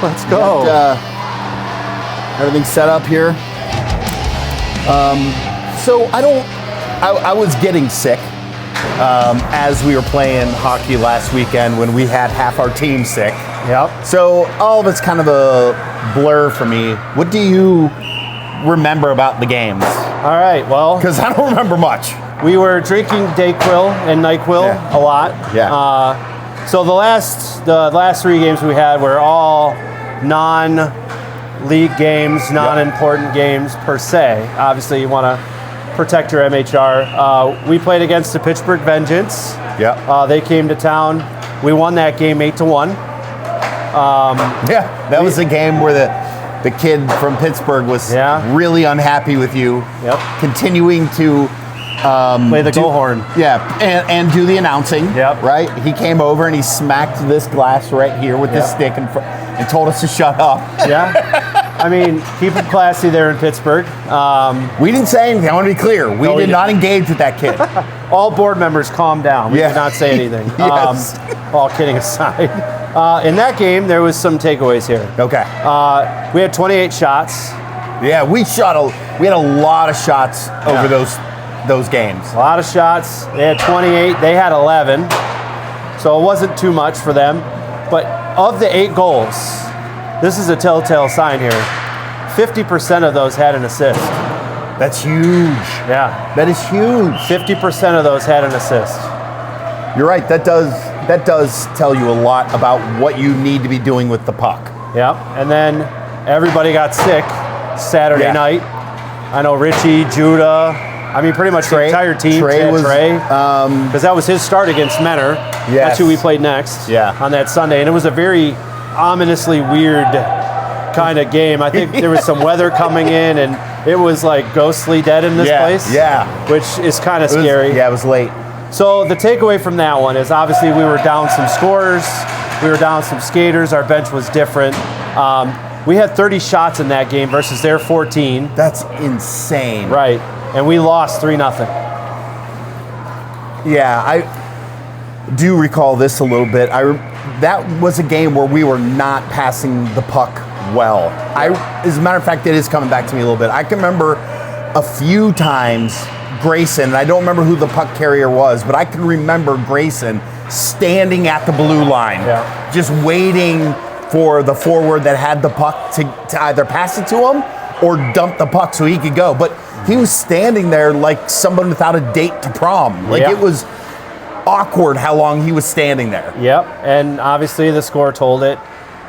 Let's go. Everything's set up here. So I was getting sick as we were playing hockey last weekend when we had half our team sick. Yep. So all of it's kind of a blur for me. What do you remember about the games? All right, well. Because I don't remember much. We were drinking Dayquil and NyQuil a lot. Yeah. So the last 3 games we had were all non-league games, non-important games per se. Obviously, you want to protect your MHR. We played against the Pittsburgh Vengeance. Yeah. They came to town. We won that game 8-1. That was a game where the kid from Pittsburgh was really unhappy with you. Yep. Continuing to play the go horn. Yeah, and do the announcing. Yep. Right? He came over and he smacked this glass right here with this stick and told us to shut up. Yeah. I mean, keep it classy there in Pittsburgh. We didn't say anything. I want to be clear. We did not engage with that kid. All board members calm down. We did not say anything. Yes. All kidding aside. In that game, there was some takeaways here. Okay. We had 28 shots. Yeah, we had a lot of shots over those games. A lot of shots. They had 28. They had 11. So it wasn't too much for them. But of the 8 goals, this is a telltale sign here. 50% of those had an assist. That's huge. Yeah. That is huge. 50% of those had an assist. You're right. That does tell you a lot about what you need to be doing with the puck. Yep. And then everybody got sick Saturday night. I know Richie, Judah. I mean, pretty much the entire team. Trey was because that was his start against Menor. Yes. That's who we played next. On that Sunday, and it was a very ominously weird kind of game. I think there was some weather coming in, and it was like ghostly dead in this place. Yeah, which is kind of scary. It was late. So the takeaway from that one is obviously we were down some scorers, we were down some skaters. Our bench was different. We had 30 shots in that game versus their 14. That's insane. Right. And we lost 3-0. Yeah, I do recall this a little bit. That was a game where we were not passing the puck well. As a matter of fact, it is coming back to me a little bit. I can remember a few times Grayson, and I don't remember who the puck carrier was, but I can remember Grayson standing at the blue line, just waiting for the forward that had the puck to either pass it to him or dump the puck so he could go. But he was standing there like someone without a date to prom. Like it was awkward how long he was standing there. Yep, and obviously the score told it.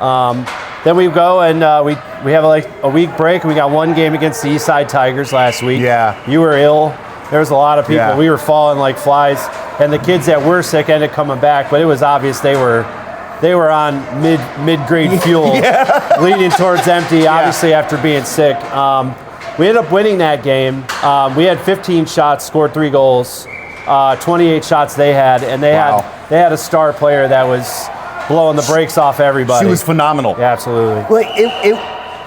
Then we go and we have like a week break, and we got 1 game against the Eastside Tigers last week. Yeah. You were ill. There was a lot of people. We were falling like flies, and the kids that were sick ended up coming back, but it was obvious they were on mid-grade fuel, leaning towards empty, obviously after being sick. We ended up winning that game. We had 15 shots, scored 3 goals, 28 shots they had, and they had a star player that was blowing the brakes off everybody. She was phenomenal. Yeah, absolutely. Like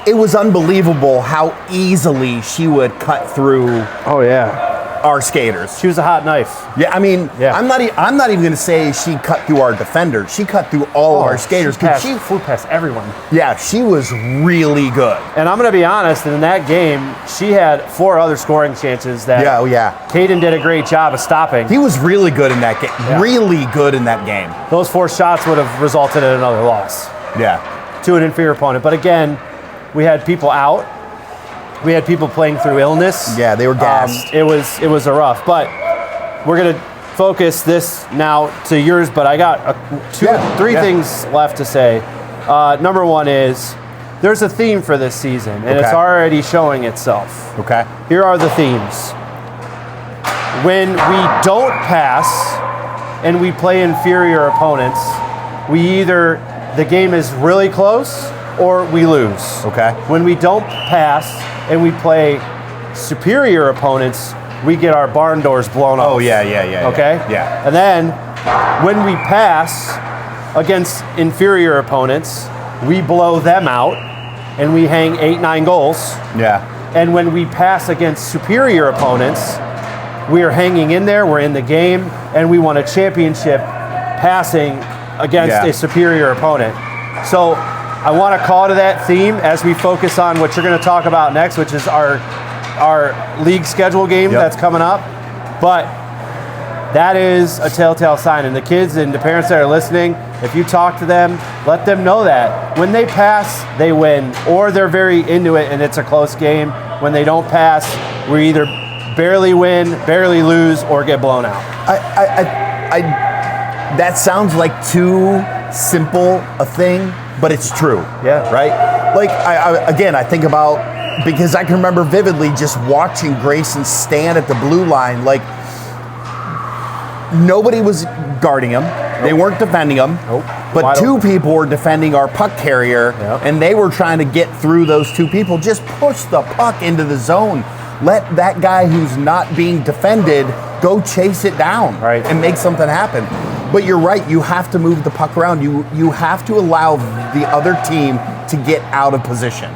it was unbelievable how easily she would cut through. Oh yeah. Our skaters. She was a hot knife. Yeah, I mean, I'm not even going to say she cut through our defenders. She cut through all our skaters. She flew past everyone. Yeah, she was really good. And I'm going to be honest, in that game, she had 4 other scoring chances that Caden did a great job of stopping. He was really good in that game. Yeah. Really good in that game. Those 4 shots would have resulted in another loss. Yeah. To an inferior opponent. But again, we had people out. We had people playing through illness. Yeah, they were gassed. It was a rough, but we're gonna focus this now to yours. But I got 3 things left to say. Number 1 is there's a theme for this season, and it's already showing itself. Okay. Here are the themes. When we don't pass and we play inferior opponents, the game is really close or we lose. Okay. When we don't pass and we play superior opponents, we get our barn doors blown off. Oh, yeah. Okay? Yeah. And then when we pass against inferior opponents, we blow them out and we hang 8-9 goals. Yeah. And when we pass against superior opponents, we are hanging in there, we're in the game, and we won a championship passing against a superior opponent. So I want to call to that theme as we focus on what you're going to talk about next, which is our league schedule game that's coming up. But that is a telltale sign. And the kids and the parents that are listening, if you talk to them, let them know that when they pass, they win, or they're very into it and it's a close game. When they don't pass, we either barely win, barely lose, or get blown out. That sounds like too simple a thing, but it's true. Yeah. Right? Like, I think about, because I can remember vividly just watching Grayson stand at the blue line, like, nobody was guarding him. Nope. They weren't defending him. Nope. But Wide two open. people were defending our puck carrier, and they were trying to get through those two people. Just push the puck into the zone. Let that guy who's not being defended go chase it down and make something happen. But you're right. You have to move the puck around. You have to allow the other team to get out of position.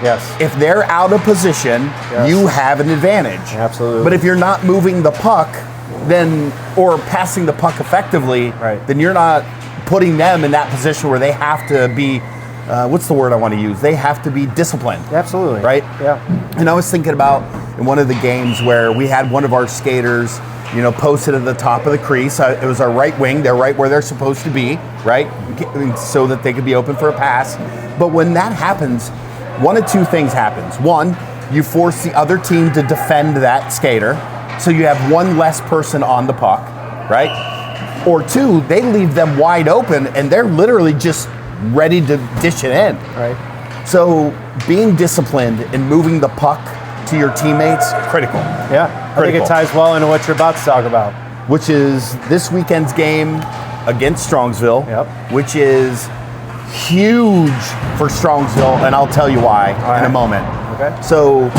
Yes. If they're out of position, you have an advantage. Absolutely. But if you're not moving the puck, then, or passing the puck effectively, then you're not putting them in that position where they have to be, what's the word I want to use? They have to be disciplined. Absolutely. Right? Yeah. And I was thinking about in one of the games where we had one of our skaters, posted at the top of the crease. It was our right wing. They're right where they're supposed to be, right? So that they could be open for a pass. But when that happens, one of two things happens. One, you force the other team to defend that skater, so you have one less person on the puck, right? Or two, they leave them wide open and they're literally just ready to dish it in. Right. So being disciplined and moving the puck to your teammates, critical. Yeah, I think it ties well into what you're about to talk about. Which is this weekend's game against Strongsville, which is huge for Strongsville, and I'll tell you why in a moment. Okay. So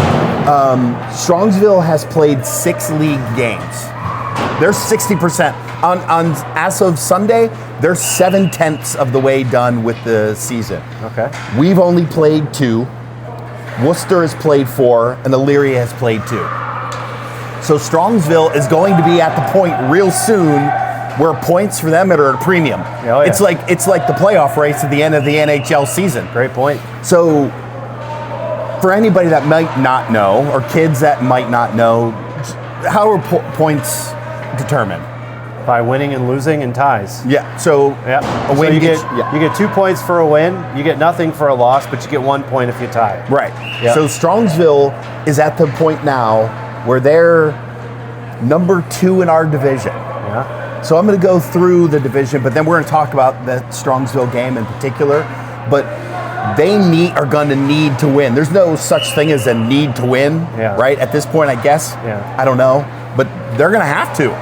Strongsville has played 6 league games. They're 60%. On as of Sunday, they're 7/10 of the way done with the season. Okay. We've only played 2. Worcester has played 4, and Elyria has played 2. So Strongsville is going to be at the point real soon where points for them are at a premium. Oh, yeah. It's like the playoff race at the end of the NHL season. Great point. So for anybody that might not know, or kids that might not know, how are points determined? By winning and losing and ties. Yeah. So a win, you get 2 points for a win. You get nothing for a loss, but you get 1 point if you tie. Right. Yep. So Strongsville is at the point now where they're number 2 in our division. Yeah. So I'm going to go through the division, but then we're going to talk about the Strongsville game in particular. But they are going to need to win. There's no such thing as a need to win, right? At this point, I guess. Yeah. I don't know, but they're going to have to.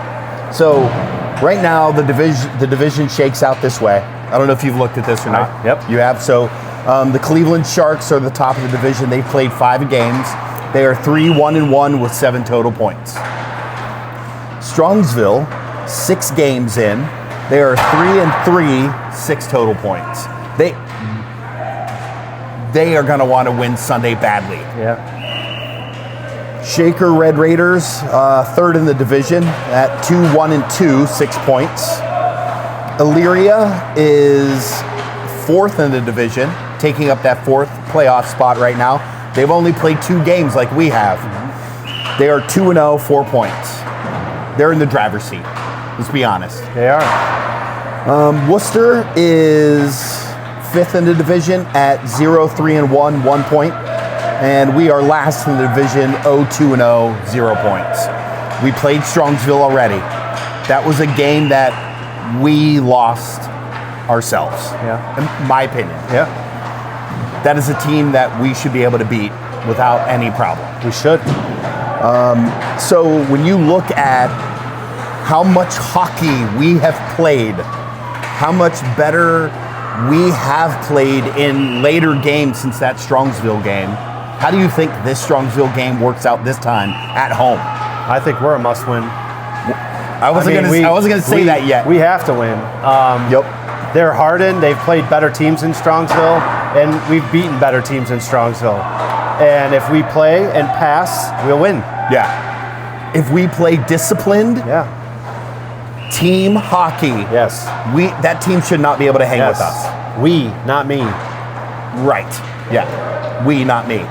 So right now, the division shakes out this way. I don't know if you've looked at this or not. Yep. You have. So the Cleveland Sharks are the top of the division. They've played 5 games. They are 3-1-1 with 7 total points. Strongsville, 6 games in. They are 3-3, 6 total points. They are going to want to win Sunday badly. Yeah. Shaker Red Raiders, 3rd in the division at 2-1-2, 6 points. Elyria is 4th in the division, taking up that 4th playoff spot right now. They've only played 2 games like we have. They are 2-0, 4 points. They're in the driver's seat. Let's be honest. They are. Worcester is 5th in the division at 0-3-1, 1 point. And we are last in the division, 0-2-0, 0 points. We played Strongsville already. That was a game that we lost ourselves. Yeah. In my opinion. Yeah. That is a team that we should be able to beat without any problem. We should. So when you look at how much hockey we have played, how much better we have played in later games since that Strongsville game, how do you think this Strongsville game works out this time at home? I think we're a must-win. I wasn't going to say that yet. We have to win. They're hardened. They've played better teams in Strongsville, and we've beaten better teams in Strongsville. And if we play and pass, we'll win. Yeah. If we play disciplined, team hockey, that team should not be able to hang with us. We, not me. Right. Yeah. We, not me.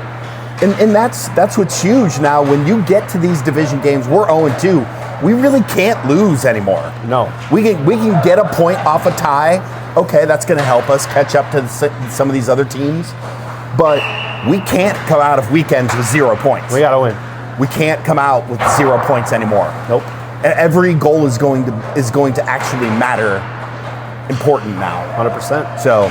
And that's what's huge now. When you get to these division games, we're 0-2. We really can't lose anymore. No. We can get a point off a tie. Okay, that's going to help us catch up to some of these other teams. But we can't come out of weekends with 0 points. We got to win. We can't come out with 0 points anymore. Nope. Every goal is going to actually matter. Important now. 100%. So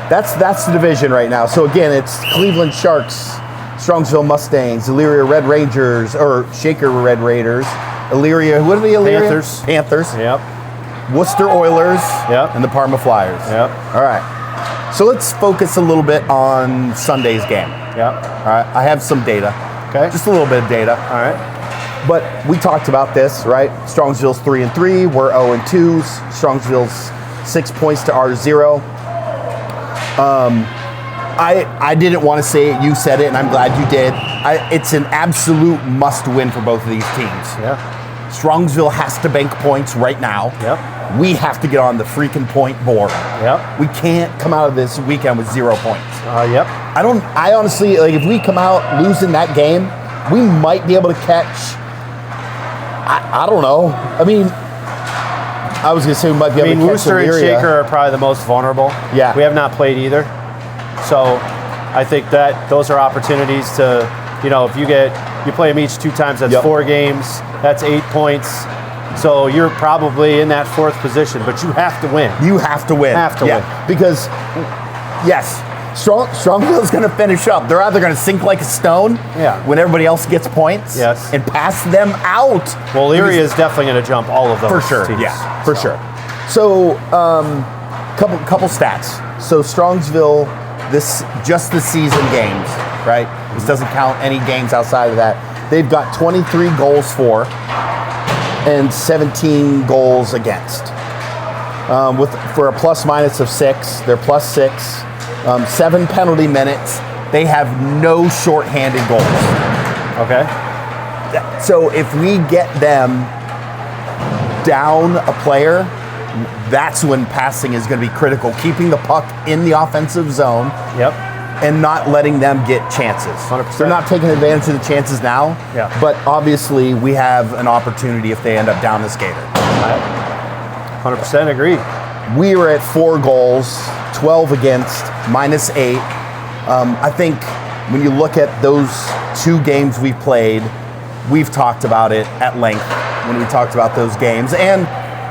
that's the division right now. So again, it's Cleveland Sharks, Strongsville Mustangs, Elyria Red Rangers, or Shaker Red Raiders, Elyria, what are the Elyria? Panthers. Yep. Worcester Oilers. Yep. And the Parma Flyers. Yep. All right. So let's focus a little bit on Sunday's game. Yep. All right. I have some data. Okay. Just a little bit of data. All right. But we talked about this, right? Strongsville's 3-3. We're 0-2. Strongsville's 6 points to our 0. I didn't want to say it. You said it, and I'm glad you did. It's an absolute must-win for both of these teams. Yeah. Strongsville has to bank points right now. Yep. We have to get on the freaking point board. Yep. We can't come out of this weekend with 0 points. Yep. I honestly, like, if we come out losing that game, we might be able to catch. I don't know. I mean, I was going to say we might be able to catch Worcester and Elyria. Shaker are probably the most vulnerable. Yeah. We have not played either. So I think that those are opportunities to, if you play them each 2 times, that's 4 games, that's 8 points. So you're probably in that 4th position, but you have to win. You have to win. Win. Because, yes, Strongsville's going to finish up. They're either going to sink like a stone when everybody else gets points and pass them out. Well, Elyria is definitely going to jump all of those for sure. teams. Yeah, for sure. So, couple stats. So Strongsville, just the season games, right? This doesn't count any games outside of that. They've got 23 goals for and 17 goals against. For a plus minus of 6, they're plus 6. 7 penalty minutes. They have no shorthanded goals. Okay. So if we get them down a player, that's when passing is going to be critical. Keeping the puck in the offensive zone. Yep. And not letting them get chances. 100%. They're not taking advantage of the chances now. Yeah. But obviously we have an opportunity if they end up down the skater. 100% agree. We were at 4 goals, 12 against, minus 8. I think when you look at those 2 games we've played, we've talked about it at length when we talked about those games and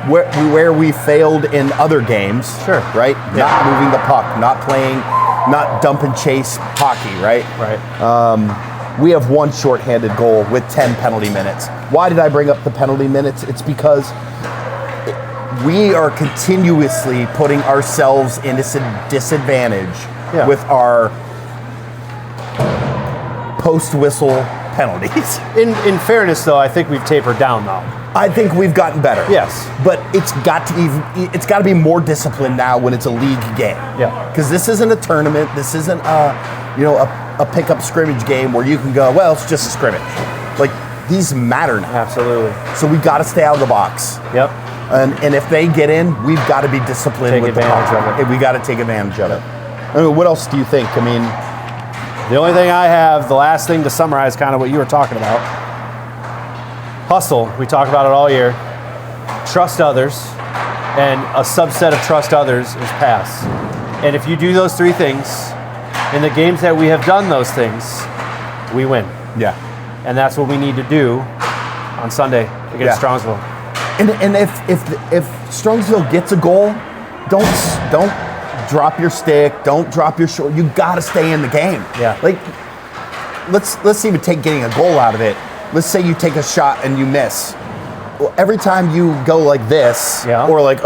where we failed in other games. Sure. Right? Yeah. Not moving the puck, not playing, not dump and chase hockey, right? Right. We have 1 shorthanded goal with 10 penalty minutes. Why did I bring up the penalty minutes? It's because we are continuously putting ourselves in this disadvantage with our post-whistle penalties. In fairness, though, I think we've tapered down, though. I think we've gotten better. Yes. But it's got to be more disciplined now when it's a league game. Yeah. Because this isn't a tournament. This isn't a pickup scrimmage game where you can go, well, it's just a scrimmage. Like, these matter now. Absolutely. So we got to stay out of the box. Yep. And if they get in, we've got to be disciplined with the puck. We got to take advantage of it. I mean, what else do you think? I mean, the only thing I have, the last thing to summarize kind of what you were talking about, hustle. We talk about it all year. Trust others, and a subset of trust others is pass. And if you do those 3 things, in the games that we have done those things, we win. Yeah. And that's what we need to do on Sunday against Strongsville. And if Strongsville gets a goal, don't drop your stick, don't drop your short. You got to stay in the game. Yeah. Like, let's even take getting a goal out of it. Let's say you take a shot and you miss. Well, every time you go like this, or like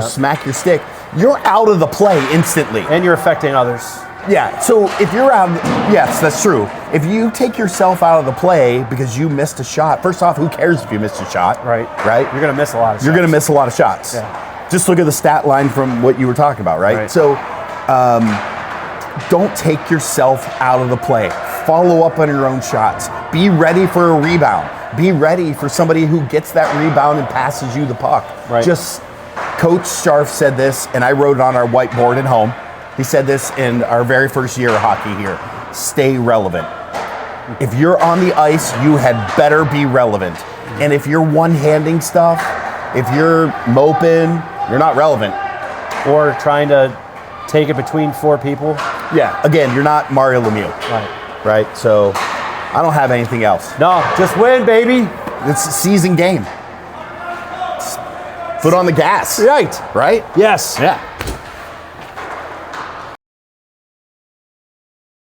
smack your stick, you're out of the play instantly, and you're affecting others. Yeah. So if you're out, yes, that's true. If you take yourself out of the play because you missed a shot, first off, who cares if you missed a shot? Right. Right. You're gonna miss a lot of shots. You're gonna miss a lot of shots. Yeah. Just look at the stat line from what you were talking about, right? So don't take yourself out of the play. Follow up on your own shots. Be ready for a rebound. Be ready for somebody who gets that rebound and passes you the puck. Right. Just, Coach Scharf said this, and I wrote it on our whiteboard at home. He said this in our very first year of hockey here. Stay relevant. If you're on the ice, you had better be relevant. And if you're one-handing stuff, if you're moping, you're not relevant. Or trying to take it between 4 people. Yeah, again, you're not Mario Lemieux. Right. Right? So I don't have anything else. No, just win, baby. It's a season game. Foot on the gas. Right. Right? Yes. Yeah.